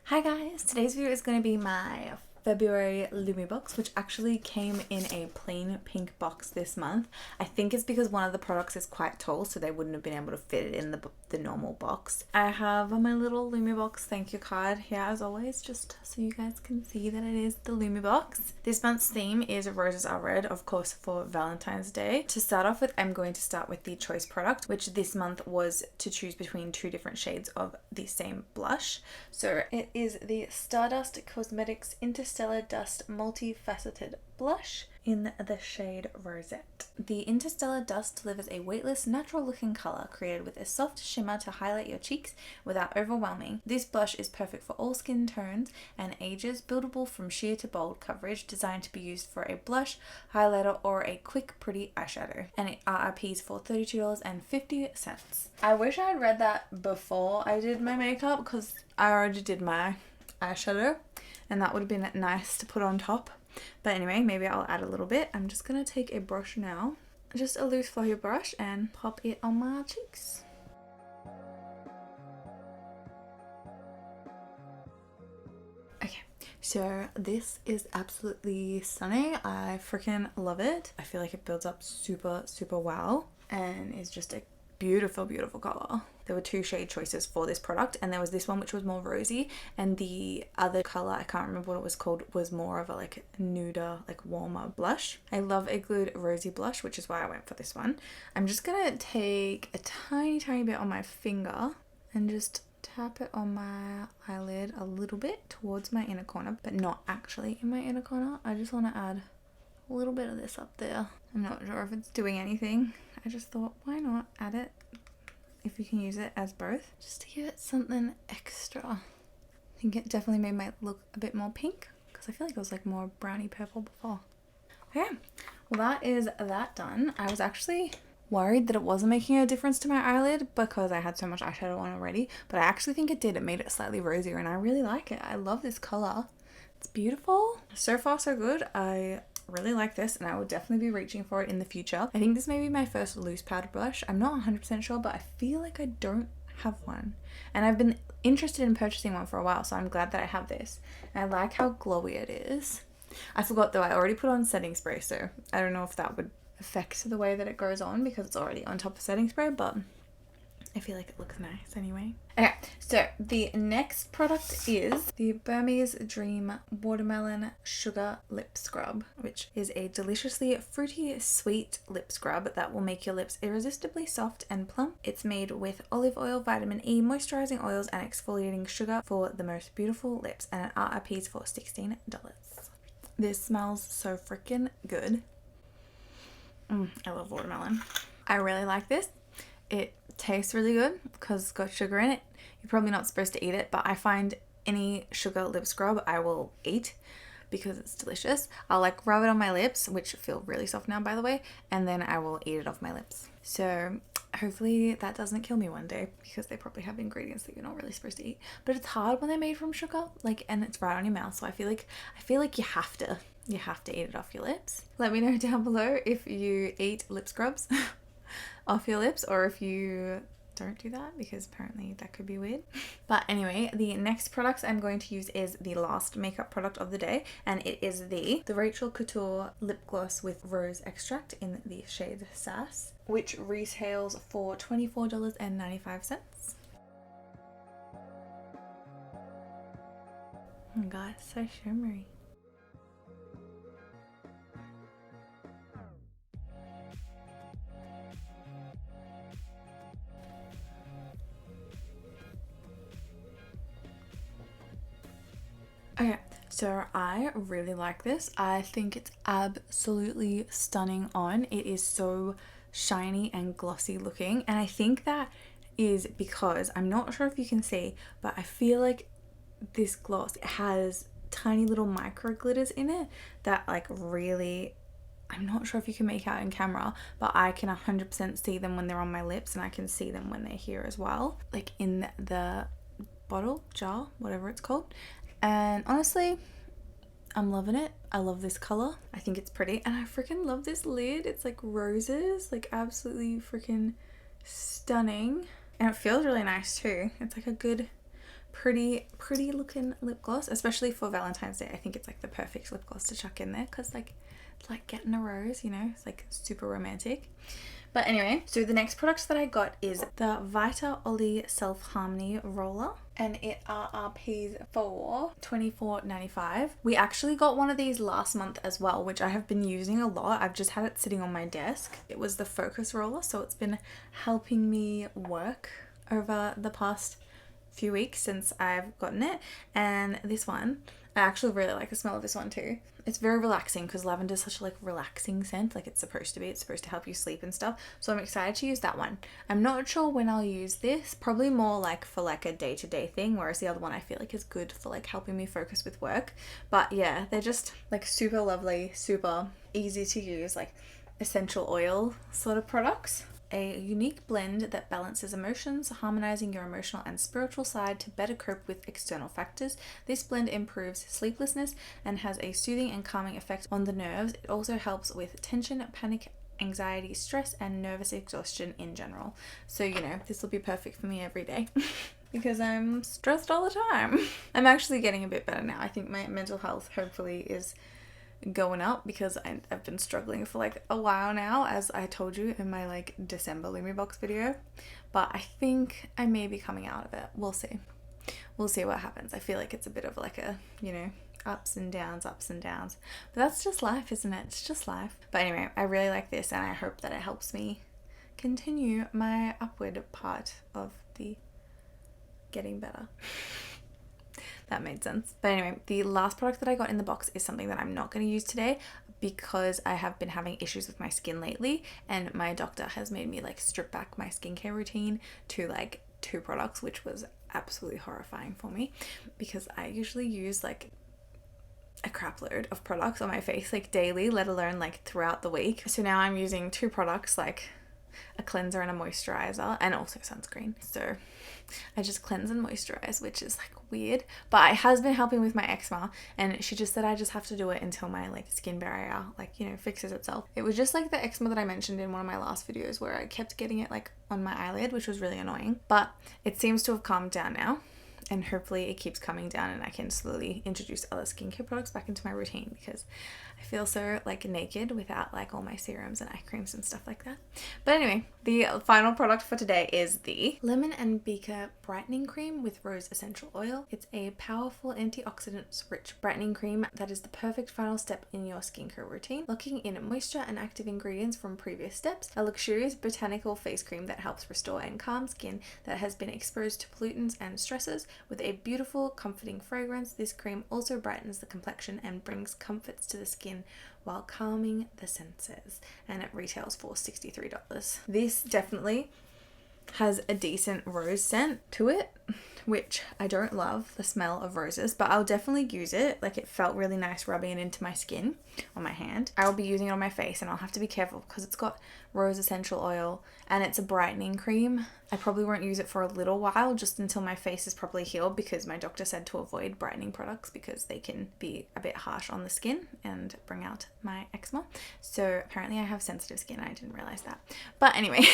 Hi guys, today's video is going to be my February Lumi Box, which actually came in a plain pink box this month. I think it's because one of the products is quite tall, so they wouldn't have been able to fit it in the normal box. I have my little Lumi Box thank you card here as always, just so you guys can see that it is the Lumi Box. This month's theme is Roses Are Red, of course, for Valentine's Day. To start off with, I'm going to start with the choice product, which this month was to choose between two different shades of the same blush. So it is the Stardust Cosmetics Interstellar Dust Multifaceted Blush in the shade Rosette. The Interstellar Dust delivers a weightless, natural looking colour created with a soft shimmer to highlight your cheeks without overwhelming. This blush is perfect for all skin tones and ages, buildable from sheer to bold coverage, designed to be used for a blush, highlighter or a quick pretty eyeshadow. And it RRPs for $32.50. I wish I had read that before I did my makeup because I already did my eyeshadow and that would have been nice to put on top. But anyway, maybe I'll add a little bit. I'm just going to take a brush now, just a loose fluffy brush, and pop it on my cheeks. Okay, so this is absolutely stunning. I freaking love it. I feel like it builds up super well and is just a beautiful color. There were two shade choices for this product, and there was this one which was more rosy, and the other color, I can't remember what it was called, was more of a like nuder, like warmer blush. I love a glued rosy blush, which is why I went for this one. I'm just gonna take a tiny bit on my finger and just tap it on my eyelid a little bit towards my inner corner, but not actually in my inner corner. I just want to add a little bit of this up there. I'm not sure if it's doing anything. I just thought, why not add it if you can use it as both, just to give it something extra. I think it definitely made my look a bit more pink because I feel like it was like more browny purple before. Okay, well that is that done. I was actually worried that it wasn't making a difference to my eyelid because I had so much eyeshadow on already, but I actually think it did. It made it slightly rosier and I really like it. I love this color. It's beautiful. So far so good. I really like this and I will definitely be reaching for it in the future. I think this may be my first loose powder blush. I'm not 100% sure, but I feel like I don't have one. And I've been interested in purchasing one for a while, so I'm glad that I have this. And I like how glowy it is. I forgot though, I already put on setting spray, so I don't know if that would affect the way that it goes on because it's already on top of setting spray, but I feel like it looks nice anyway. Okay, so the next product is the Burmese Dream Watermelon Sugar Lip Scrub, which is a deliciously fruity, sweet lip scrub that will make your lips irresistibly soft and plump. It's made with olive oil, vitamin E, moisturizing oils, and exfoliating sugar for the most beautiful lips, and it RRPs for $16. This smells so freaking good. I love watermelon. I really like this. It tastes really good because it's got sugar in it. You're probably not supposed to eat it, but I find any sugar lip scrub I will eat because it's delicious. I'll like rub it on my lips, which feel really soft now by the way, and then I will eat it off my lips. So hopefully that doesn't kill me one day because they probably have ingredients that you're not really supposed to eat. But it's hard when they're made from sugar, like, and it's right on your mouth. So I feel like you have to eat it off your lips. Let me know down below if you eat lip scrubs off your lips or if you don't do that, because apparently that could be weird. But anyway, the next product I'm going to use is the last makeup product of the day, and it is the Rachel Couture lip gloss with rose extract in the shade Sass, which retails for $24.95. Oh my god, it's so shimmery. Okay, so I really like this. I think it's absolutely stunning on. It is so shiny and glossy looking, and I think that is because, I'm not sure if you can see, but I feel like this gloss has tiny little micro glitters in it that like really, I'm not sure if you can make out in camera, but I can 100% see them when they're on my lips, and I can see them when they're here as well, like in the bottle, jar, whatever it's called. And honestly, I'm loving it. I love this color. I think it's pretty, and I freaking love this lid. It's like roses, like absolutely freaking stunning, and it feels really nice too. It's like a good pretty looking lip gloss, especially for Valentine's Day. I think it's like the perfect lip gloss to chuck in there because like it's like getting a rose, you know, it's like super romantic. But anyway, so the next product that I got is the Vita Ollie Self Harmony Roller, and it RRPs for $24.95. We actually got one of these last month as well, which I have been using a lot. I've just had it sitting on my desk. It was the focus roller, so it's been helping me work over the past few weeks since I've gotten it. And this one, I actually really like the smell of this one too. It's very relaxing because lavender is such a like relaxing scent, like it's supposed to be. It's supposed to help you sleep and stuff. So I'm excited to use that one. I'm not sure when I'll use this, probably more like for like a day-to-day thing, whereas the other one I feel like is good for like helping me focus with work. But yeah, they're just like super lovely, super easy to use, like essential oil sort of products. A unique blend that balances emotions, harmonizing your emotional and spiritual side to better cope with external factors. This blend improves sleeplessness and has a soothing and calming effect on the nerves. It also helps with tension, panic, anxiety, stress, and nervous exhaustion in general. So, you know, this will be perfect for me every day. Because I'm stressed all the time. I'm actually getting a bit better now. I think my mental health hopefully is going up because I've been struggling for like a while now, as I told you in my like December Lumi Box video, but I think I may be coming out of it. We'll see what happens. I feel like it's a bit of like a, you know, ups and downs, but that's just life, isn't it? It's just life. But anyway, I really like this and I hope that it helps me continue my upward part of the getting better. That made sense. But anyway, the last product that I got in the box is something that I'm not going to use today because I have been having issues with my skin lately, and my doctor has made me like strip back my skincare routine to like 2 products, which was absolutely horrifying for me because I usually use like a crap load of products on my face like daily, let alone like throughout the week. So now I'm using 2 products, like a cleanser and a moisturizer, and also sunscreen. So I just cleanse and moisturize, which is like weird, but it has been helping with my eczema, and she just said I just have to do it until my like skin barrier like, you know, fixes itself. It was just like the eczema that I mentioned in one of my last videos where I kept getting it like on my eyelid, which was really annoying, but it seems to have calmed down now. And hopefully it keeps coming down and I can slowly introduce other skincare products back into my routine because I feel so like naked without like all my serums and eye creams and stuff like that. But anyway, the final product for today is the Lemon and Beaker Brightening Cream with Rose Essential Oil. It's a powerful antioxidants-rich brightening cream that is the perfect final step in your skincare routine, locking in moisture and active ingredients from previous steps. A luxurious botanical face cream that helps restore and calm skin that has been exposed to pollutants and stresses. With a beautiful, comforting fragrance, this cream also brightens the complexion and brings comforts to the skin while calming the senses. And it retails for $63. This definitely has a decent rose scent to it, which I don't love the smell of roses, but I'll definitely use it. Like, it felt really nice rubbing it into my skin on my hand. I'll be using it on my face and I'll have to be careful because it's got rose essential oil and it's a brightening cream. I probably won't use it for a little while, just until my face is properly healed, because my doctor said to avoid brightening products because they can be a bit harsh on the skin and bring out my eczema. So apparently I have sensitive skin. I didn't realize that. But anyway,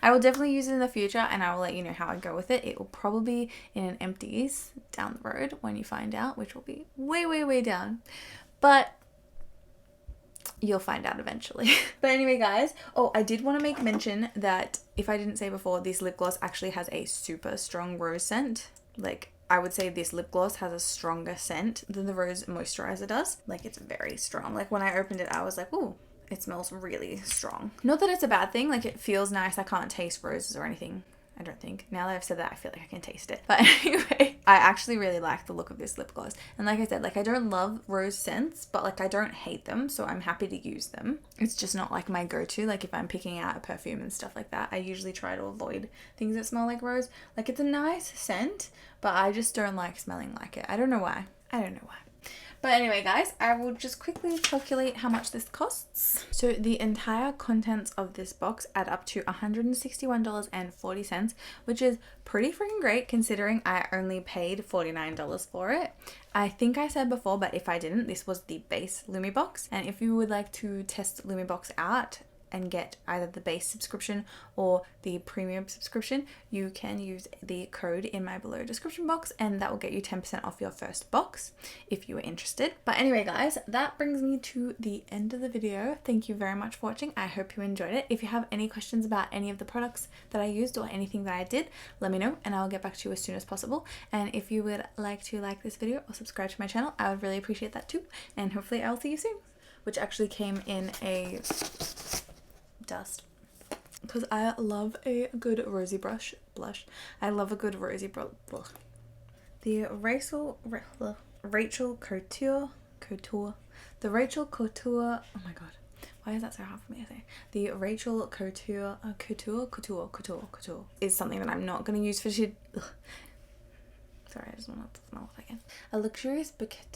I will definitely use it in the future and I will let you know how I go with it. It will probably be in an empties down the road when you find out, which will be way, way, way down. But you'll find out eventually. But anyway, guys, I did want to make mention that, if I didn't say before, this lip gloss actually has a super strong rose scent. Like, I would say this lip gloss has a stronger scent than the rose moisturizer does. Like, it's very strong. Like, when I opened it, I was like, ooh, it smells really strong. Not that it's a bad thing, like, it feels nice. I can't taste roses or anything, I don't think. Now that I've said that, I feel like I can taste it. But anyway, I actually really like the look of this lip gloss. And like I said, like, I don't love rose scents, but like, I don't hate them, so I'm happy to use them. It's just not like my go-to. Like, if I'm picking out a perfume and stuff like that, I usually try to avoid things that smell like rose. Like, it's a nice scent, but I just don't like smelling like it. I don't know why. But anyway, guys, I will just quickly calculate how much this costs. So the entire contents of this box add up to $161.40, which is pretty freaking great considering I only paid $49 for it. I think I said before, but if I didn't, this was the base Lumi Box. And if you would like to test Lumi Box out, and get either the base subscription or the premium subscription, you can use the code in my below description box, and that will get you 10% off your first box if you are interested. But anyway guys, that brings me to the end of the video. Thank you very much for watching. I hope you enjoyed it. If you have any questions about any of the products that I used or anything that I did, let me know and I'll get back to you as soon as possible. And if you would like to like this video or subscribe to my channel, I would really appreciate that too. And hopefully I'll see you soon. Which actually came in a dust, because I love a good rosy blush. I love a good rosy blush. The Rachel Couture, the Rachel Couture, oh my god, why is that so hard for me to say? The Rachel Couture, Couture is something that I'm not going to use for shit. Sorry, I just want to smell it again. A luxurious bouquet.